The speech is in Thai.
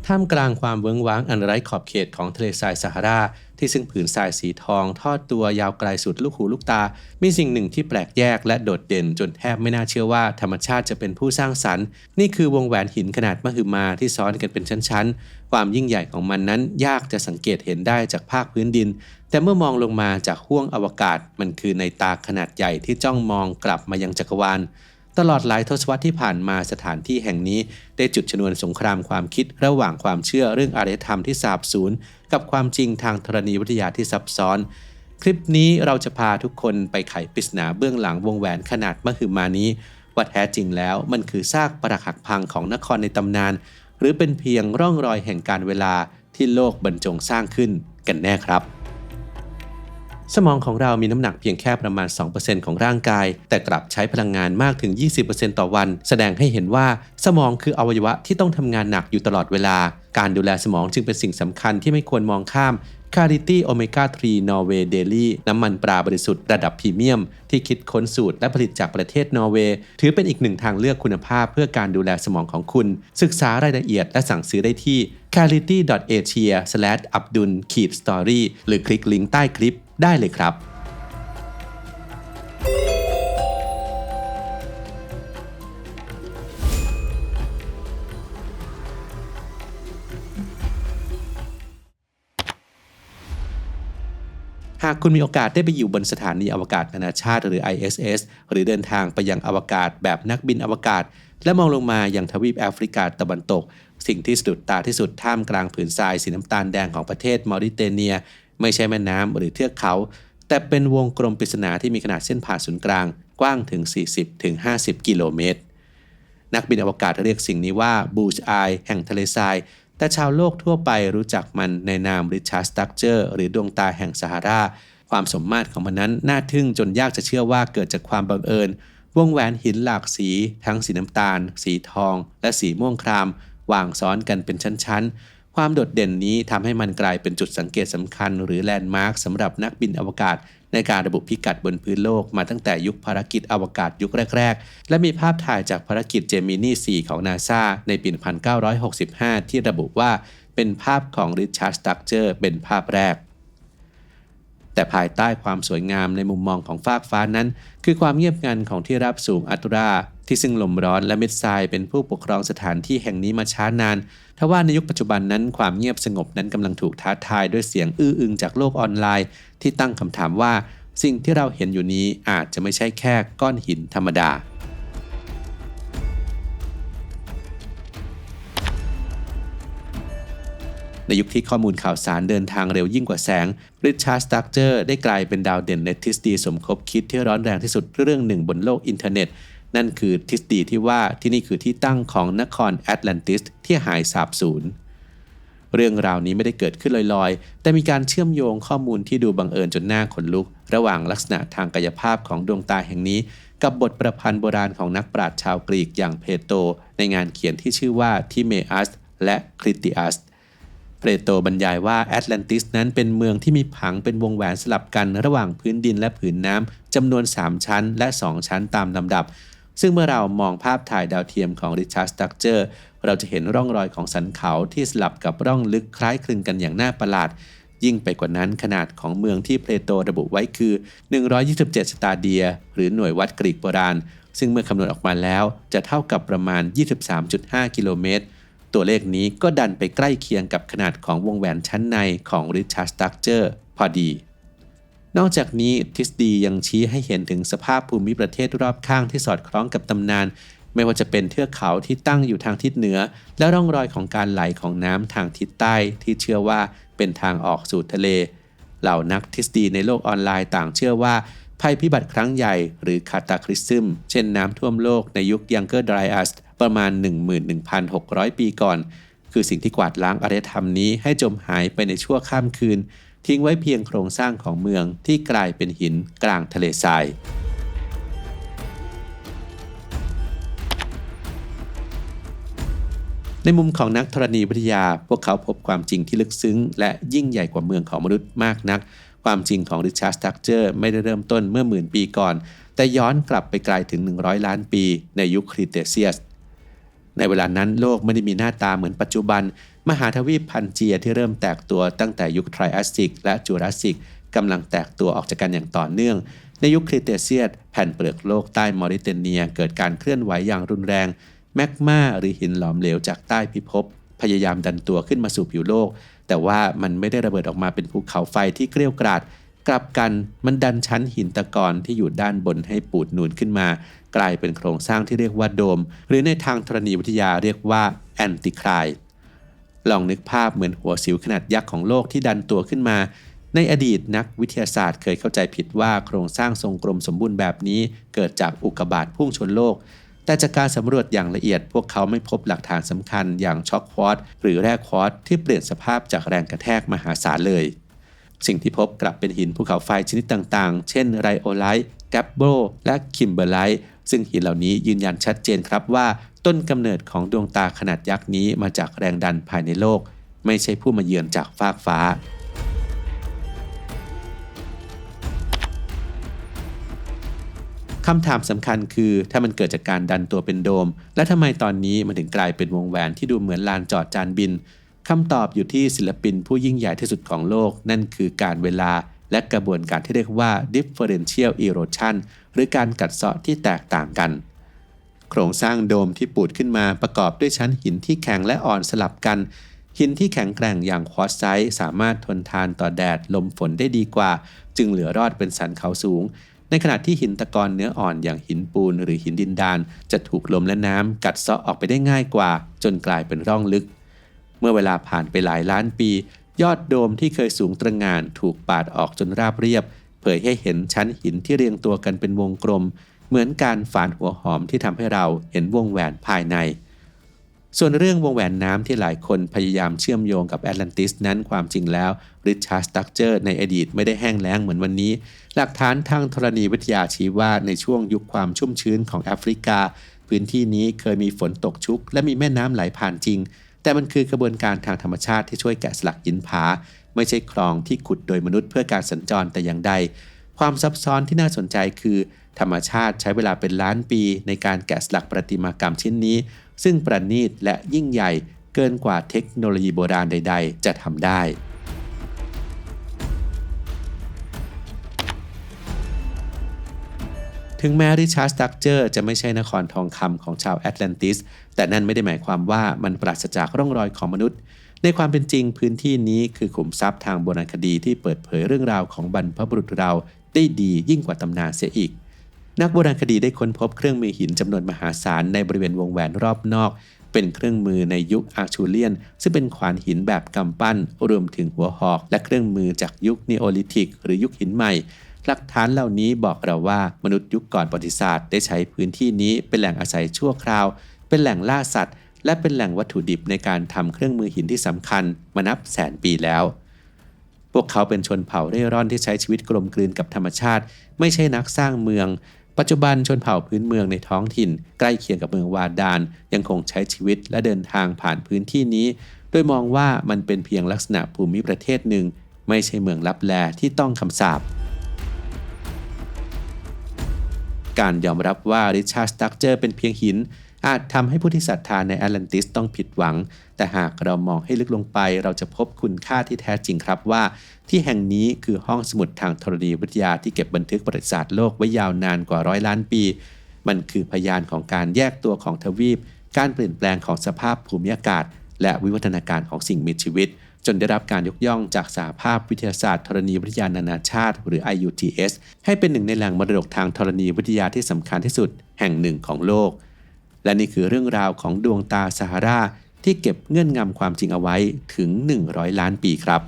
ท่ามกลางความเวิ้งว้างอันไร้ขอบเขตของทะเลทรายซาฮาราที่ซึ่งผืนทรายสีทองทอดตัวยาวไกลสุดลูกหูลูกตามีสิ่งหนึ่งที่แปลกแยกและโดดเด่นจนแทบไม่น่าเชื่อว่าธรรมชาติจะเป็นผู้สร้างสรรค์นี่คือวงแหวนหินขนาดมหึมาที่ซ้อนกันเป็นชั้นๆความยิ่งใหญ่ของมันนั้นยากจะสังเกตเห็นได้จากภาคพื้นดินแต่เมื่อมองลงมาจากห้วงอวกาศมันคือในตาขนาดใหญ่ที่จ้องมองกลับมายังจักรวาลตลอดหลายทศวรรษที่ผ่านมาสถานที่แห่งนี้ได้จุดชนวนสงครามความคิดระหว่างความเชื่อเรื่องอารยธรรมที่สาบสูญกับความจริงทางธรณีวิทยาที่ซับซ้อนคลิปนี้เราจะพาทุกคนไปไขปริศนาเบื้องหลังวงแหวนขนาดมหึมานี้ว่าแท้จริงแล้วมันคือซากปรักหักพังของนครในตำนานหรือเป็นเพียงร่องรอยแห่งการเวลาที่โลกบรรจงสร้างขึ้นกันแน่ครับสมองของเรามีน้ำหนักเพียงแค่ประมาณ 2% ของร่างกายแต่กลับใช้พลังงานมากถึง 20% ต่อวันแสดงให้เห็นว่าสมองคืออวัยวะที่ต้องทำงานหนักอยู่ตลอดเวลาการดูแลสมองจึงเป็นสิ่งสำคัญที่ไม่ควรมองข้าม Clarity Omega 3 Norway Daily น้ำมันปลาบริสุทธิ์ระดับพรีเมียมที่คิดค้นสูตรและผลิตจากประเทศนอร์เวย์ถือเป็นอีกหนึ่งทางเลือกคุณภาพเพื่อการดูแลสมองของคุณศึกษารายละเอียดและสั่งซื้อได้ที่ clarity.asia/abdul-story หรือคลิกลิงก์ใต้คลิปได้เลยครับหากคุณมีโอกาสได้ไปอยู่บนสถานีอวกาศนานาชาติหรือ ISS หรือเดินทางไปยังอวกาศแบบนักบินอวกาศและมองลงมายังทวีปแอฟริกาตะวันตกสิ่งที่สะดุดตาที่สุดท่ามกลางผืนทรายสีน้ำตาลแดงของประเทศมอริเตเนียไม่ใช่แม่น้ำหรือเทือกเขาแต่เป็นวงกลมปริศนาที่มีขนาดเส้นผ่าศูนย์กลางกว้างถึง 40-50 กิโลเมตรนักบินอวกาศเรียกสิ่งนี้ว่า Bull's Eye แห่งทะเลทรายแต่ชาวโลกทั่วไปรู้จักมันในนาม Richard Structure หรือดวงตาแห่งซาฮาราความสมมาตรของมันนั้นน่าทึ่งจนยากจะเชื่อว่าเกิดจากความบังเอิญวงแหวนหินหลากสีทั้งสีน้ำตาลสีทองและสีม่วงครามวางซ้อนกันเป็นชั้นๆความโดดเด่นนี้ทำให้มันกลายเป็นจุดสังเกตสำคัญหรือแลนด์มาร์คสำหรับนักบินอวกาศในการระบุพิกัดบนพื้นโลกมาตั้งแต่ยุคภารกิจอวกาศยุคแรกๆและมีภาพถ่ายจากภารกิจเจมินี 4 ของ NASA ในปี 1965 ที่ระบุว่าเป็นภาพของ Richard Structure เป็นภาพแรกแต่ภายใต้ความสวยงามในมุมมองของฟากฟ้านั้นคือความเงียบงันของที่ราบสูงอัตราที่ซึ่งลมร้อนและเม็ดทรายเป็นผู้ปกครองสถานที่แห่งนี้มาช้านานทว่าในยุคปัจจุบันนั้นความเงียบสงบนั้นกำลังถูกท้าทายด้วยเสียงอื้ออึงจากโลกออนไลน์ที่ตั้งคำถามว่าสิ่งที่เราเห็นอยู่นี้อาจจะไม่ใช่แค่ก้อนหินธรรมดาในยุคที่ข้อมูลข่าวสารเดินทางเร็วยิ่งกว่าแสง Richard Structure ได้กลายเป็นดาวเด่นในทฤษฎีสมคบคิดที่ร้อนแรงที่สุดเรื่องหนึ่งบนโลกอินเทอร์เน็ตนั่นคือทฤษฎีที่ว่าที่นี่คือที่ตั้งของนครแอตแลนติสที่หายสาบสูญเรื่องราวนี้ไม่ได้เกิดขึ้นลอยๆแต่มีการเชื่อมโยงข้อมูลที่ดูบังเอิญจนหน้าขนลุกระหว่างลักษณะทางกายภาพของดวงตาแห่งนี้กับบทประพันธ์โบราณของนักปราชญ์ชาวกรีกอย่างเพโตรในงานเขียนที่ชื่อว่าทิเมอัสและคริติอัสเพโตรบรรยายว่าแอตแลนติสนั้นเป็นเมืองที่มีผังเป็นวงแหวนสลับกันระหว่างพื้นดินและผืนน้ำจำนวน 3 ชั้นและ 2 ชั้นตามลำดับซึ่งเมื่อเรามองภาพถ่ายดาวเทียมของ Richard Structure เราจะเห็นร่องรอยของสันเขาที่สลับกับร่องลึกคล้ายคลึงกันอย่างน่าประหลาดยิ่งไปกว่านั้นขนาดของเมืองที่เพโตรระบุไว้คือ127สตาเดียหรือหน่วยวัดกรีกโบราณซึ่งเมื่อคำนวณออกมาแล้วจะเท่ากับประมาณ 23.5 กิโลเมตรตัวเลขนี้ก็ดันไปใกล้เคียงกับขนาดของวงแหวนชั้นในของ Richard Structure พอดีนอกจากนี้ทฤษฎียังชี้ให้เห็นถึงสภาพภูมิประเทศรอบข้างที่สอดคล้องกับตำนานไม่ว่าจะเป็นเทือกเขาที่ตั้งอยู่ทางทิศเหนือและร่องรอยของการไหลของน้ำทางทิศใต้ที่เชื่อว่าเป็นทางออกสู่ทะเลเหล่านักทฤษฎีในโลกออนไลน์ต่างเชื่อว่าภัยพิบัติครั้งใหญ่หรือคาตาคลิซึมเช่นน้ำท่วมโลกในยุคยังเกอร์ไดอัสประมาณ 11,600 ปีก่อนคือสิ่งที่กวาดล้างอารยธรรมนี้ให้จมหายไปในชั่วข้ามคืนทิ้งไว้เพียงโครงสร้างของเมืองที่กลายเป็นหินกลางทะเลทรายในมุมของนักธรณีวิทยาพวกเขาพบความจริงที่ลึกซึ้งและยิ่งใหญ่กว่าเมืองของมนุษย์มากนักความจริงของ Richard Structure ไม่ได้เริ่มต้นเมื่อหมื่นปีก่อนแต่ย้อนกลับไปไกลถึง100 ล้านปีในยุคครีเทเซียส ในเวลานั้นโลกไม่ได้มีหน้าตาเหมือนปัจจุบันมหาทวีปพันเจียที่เริ่มแตกตัวตั้งแต่ยุคไทรแอสซิกและจูราสสิกกำลังแตกตัวออกจากกันอย่างต่อเนื่องในยุคครีเทเซียสแผ่นเปลือกโลกใต้มอริเตเนียเกิดการเคลื่อนไหวอย่างรุนแรงแมกมาหรือหินหลอมเหลวจากใต้พิภพพยายามดันตัวขึ้นมาสู่ผิวโลกแต่ว่ามันไม่ได้ระเบิดออกมาเป็นภูเขาไฟที่เกรี้ยวกราดกลับกันมันดันชั้นหินตะกอนที่อยู่ด้านบนให้ปูดนูนขึ้นมากลายเป็นโครงสร้างที่เรียกว่าโดมหรือในทางธรณีวิทยาเรียกว่าแอนติไคลด์ลองนึกภาพเหมือนหัวสิวขนาดยักษ์ของโลกที่ดันตัวขึ้นมาในอดีตนักวิทยาศาสตร์เคยเข้าใจผิดว่าโครงสร้างทรงกลมสมบูรณ์แบบนี้เกิดจากอุกกาบาตพุ่งชนโลกแต่จากการสำรวจอย่างละเอียดพวกเขาไม่พบหลักฐานสำคัญอย่างช็อกควอตซ์หรือแร่ควอตซ์ที่เปลี่ยนสภาพจากแรงกระแทกมหาศาลเลยสิ่งที่พบกลับเป็นหินภูเขาไฟชนิดต่างๆเช่นไรโอไลท์แกปโบและคิมเบอร์ไลท์ซึ่งหินเหล่านี้ยืนยันชัดเจนครับว่าต้นกำเนิดของดวงตาขนาดยักษ์นี้มาจากแรงดันภายในโลกไม่ใช่ผู้มาเยือนจากฟากฟ้าคำถามสำคัญคือถ้ามันเกิดจากการดันตัวเป็นโดมและทำไมตอนนี้มันถึงกลายเป็นวงแหวนที่ดูเหมือนลานจอดจานบินคำตอบอยู่ที่ศิลปินผู้ยิ่งใหญ่ที่สุดของโลกนั่นคือการเวลาและกระบวนการที่เรียกว่า differential erosion หรือการกัดเซาะที่แตกต่างกันโครงสร้างโดมที่ปูดขึ้นมาประกอบด้วยชั้นหินที่แข็งและอ่อนสลับกันหินที่แข็งแกร่งอย่างควอตไซต์สามารถทนทานต่อแดดลมฝนได้ดีกว่าจึงเหลือรอดเป็นสันเขาสูงในขณะที่หินตะกอนเนื้ออ่อนอย่างหินปูนหรือหินดินดานจะถูกลมและน้ำกัดเซาะออกไปได้ง่ายกว่าจนกลายเป็นร่องลึกเมื่อเวลาผ่านไปหลายล้านปียอดโดมที่เคยสูงตระหง่านถูกปาดออกจนราบเรียบเผยให้เห็นชั้นหินที่เรียงตัวกันเป็นวงกลมเหมือนการฝานหัวหอมที่ทำให้เราเห็นวงแหวนภายในส่วนเรื่องวงแหวนน้ำที่หลายคนพยายามเชื่อมโยงกับแอตแลนติสนั้นความจริงแล้วริชาร์ด สตั๊กเจอร์ในอดีตไม่ได้แห้งแล้งเหมือนวันนี้หลักฐานทางธรณีวิทยาชี้ว่าในช่วงยุคความชุ่มชื้นของแอฟริกาพื้นที่นี้เคยมีฝนตกชุกและมีแม่น้ำไหลผ่านจริงแต่มันคือกระบวนการทางธรรมชาติที่ช่วยแกะสลักหินผาไม่ใช่คลองที่ขุดโดยมนุษย์เพื่อการสัญจรแต่อย่างใดความซับซ้อนที่น่าสนใจคือธรรมชาติใช้เวลาเป็นล้านปีในการแกะสลักประติมากรรมชิ้นนี้ซึ่งประณีตและยิ่งใหญ่เกินกว่าเทคโนโลยีโบราณใดๆจะทำได้ถึงแม้ริชาร์ด สตั๊กเจอร์จะไม่ใช่นครทองคำของชาวแอตแลนติสแต่นั่นไม่ได้หมายความว่ามันปราศจากร่องรอยของมนุษย์ในความเป็นจริงพื้นที่นี้คือขุมทรัพย์ทางโบราณคดีที่เปิดเผยเรื่องราวของบรรพบุรุษเราได้ดียิ่งกว่าตำนานเสียอีกนักโบราณคดีได้ค้นพบเครื่องมือหินจำนวนมหาศาลในบริเวณวงแหวนรอบนอกเป็นเครื่องมือในยุคอาร์ชูเลียนซึ่งเป็นขวานหินแบบกำปั้นรวมถึงหัวหอกและเครื่องมือจากยุคนีโอลิธิกหรือยุคหินใหม่หลักฐานเหล่านี้บอกเราว่ามนุษย์ยุคก่อนประวัติศาสตร์ได้ใช้พื้นที่นี้เป็นแหล่งอาศัยชั่วคราวเป็นแหล่งล่าสัตว์และเป็นแหล่งวัตถุดิบในการทำเครื่องมือหินที่สำคัญมานับแสนปีแล้วพวกเขาเป็นชนเผ่าเร่ร่อนที่ใช้ชีวิตกลมกลืนกับธรรมชาติไม่ใช่นักสร้างเมืองปัจจุบันชนเผ่าพื้นเมืองในท้องถิ่นใกล้เคียงกับเมืองวาดานยังคงใช้ชีวิตและเดินทางผ่านพื้นที่นี้โดยมองว่ามันเป็นเพียงลักษณะภูมิประเทศหนึ่งไม่ใช่เมืองลับแลที่ต้องคำสาปการยอมรับว่าริชาร์ด สตั๊กเจอร์เป็นเพียงหินอาจทำให้ผู้ที่ศรัทธาในแอตแลนติสต้องผิดหวังแต่หากเรามองให้ลึกลงไปเราจะพบคุณค่าที่แท้จริงครับว่าที่แห่งนี้คือห้องสมุดทางธรณีวิทยาที่เก็บบันทึกประวัติศาสตร์โลกไว้ยาวนานกว่า100 ล้านปีมันคือพยานของการแยกตัวของทวีปการเปลี่ยนแปลงของสภาพภูมิอากาศและวิวัฒนาการของสิ่งมีชีวิตจนได้รับการยกย่องจากสหภาพวิทยาศาสตร์ธรณีวิทยานานาชาติหรือ IUTS ให้เป็นหนึ่งในแหล่งมรดกทางธรณีวิทยาที่สำคัญที่สุดแห่งหนึ่งของโลกและนี่คือเรื่องราวของดวงตาซาฮาราที่เก็บเงื่อนงำความจริงเอาไว้ถึง100 ล้านปีครับ